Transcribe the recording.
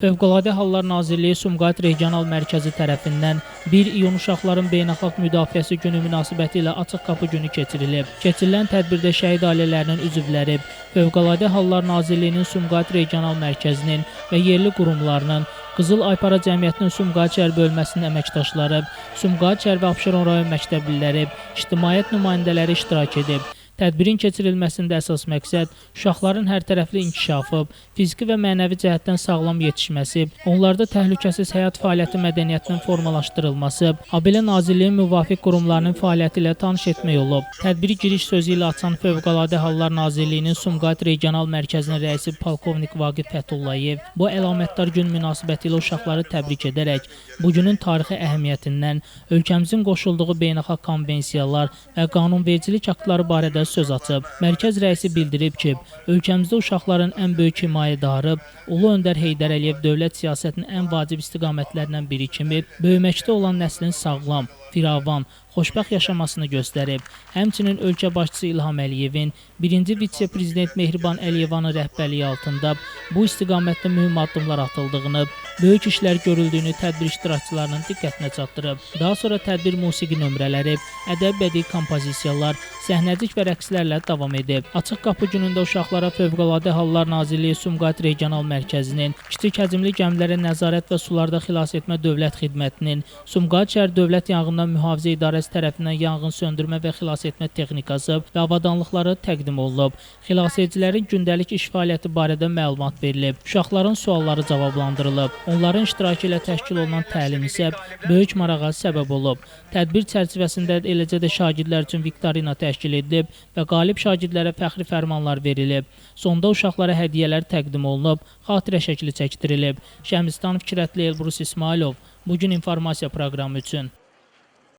Fövqəladə Hallar Nazirliyi Sumqayıt Regional Mərkəzi tərəfindən 1 iyun Uşaqların Beynəlxalq Müdafiəsi Günü münasibətilə açıq qapı günü keçirilib. Keçirilən tədbirdə şəhid ailələrinin üzvləri, Fövqəladə Hallar Nazirliyinin Sumqayıt Regional Mərkəzinin və yerli qurumlarının, Qızıl Aypara Cəmiyyətinin Sumqayıt şəhər bölməsinin əməkdaşları, Sumqayıt şəhər və Abşeron rayon məktəbliləri, ictimaiyyət nümayəndələri iştirak edib. Tədbirin keçirilməsində əsas məqsəd uşaqların hərtərəfli inkişafı, fiziki və mənəvi cəhətdən sağlam yetişməsi, onlarda təhlükəsiz həyat fəaliyyəti mədəniyyətinin formalaşdırılması, habelə Nazirliyin müvafiq qurumlarının fəaliyyəti ilə tanış etmək olub. Tədbiri giriş sözü ilə açan Fövqəladə Hallar Nazirliyinin Sumqayıt Regional Mərkəzinin rəisi Polkovnik Vaqif Fətullayev bu əlamətdar gün münasibətilə uşaqları təbrik edərək, bu günün tarixi əhəmiyyətindən, ölkəmizin qoşulduğu beynəlxalq konvensiyalar və qanunvericilik aktları barədə söz açıb. Mərkəz rəisi bildirib ki, ölkəmizdə uşaqların ən böyük himayədarı, Ulu Öndər Heydər Əliyev dövlət siyasətinin ən vacib istiqamətlərindən biri kimi böyüməkdə olan nəslin sağlam, firavan, xoşbəxt yaşamasını göstərib. Həmçinin ölkə başçısı İlham Əliyevin, birinci vitse-prezident Mehriban Əliyevanın rəhbərliyi altında bu istiqamətdə mühüm addımlar atıldığını, böyük işlər görüldüyünü tədbir iştirakçılarının diqqətinə çatdırıb. Daha sonra tədbir musiqi nömrələri, ədəb-bədii kompozisiyalar, səhnəcik və rəqslərlə davam edib. Açıq qapı günündə uşaqlara Fövqəladə Hallar Nazirliyi Sumqayıt Regional Mərkəzinin, kiçik həcmli gəmilərə nəzarət və sularda xilas etmə dövlət xidmətinin, Sumqayıt şəhər Dövlət Yanğından Mühafizə İdarəsi tərəfindən yanğın söndürmə və xilas etmə texnikası və avadanlıqları təqdim olunub. Xilasedicilərin gündəlik iş fəaliyyəti barədə məlumat verilib. Uşaqların sualları cavablandırılıb. Onların iştirakı ilə təşkil olunan təlim isə böyük marağa səbəb olub. Tədbir çərçivəsində eləcə də şagirdlər üçün viktorina təşkil edilib və qalib şagirdlərə fəxri fərmanlar verilib. Sonda uşaqlara hədiyyələr təqdim olunub, xatirə şəkli çəkdirilib. Şəmstan Fikrətli, Elbrus İsmailov, Bugün informasiya proqramı üçün.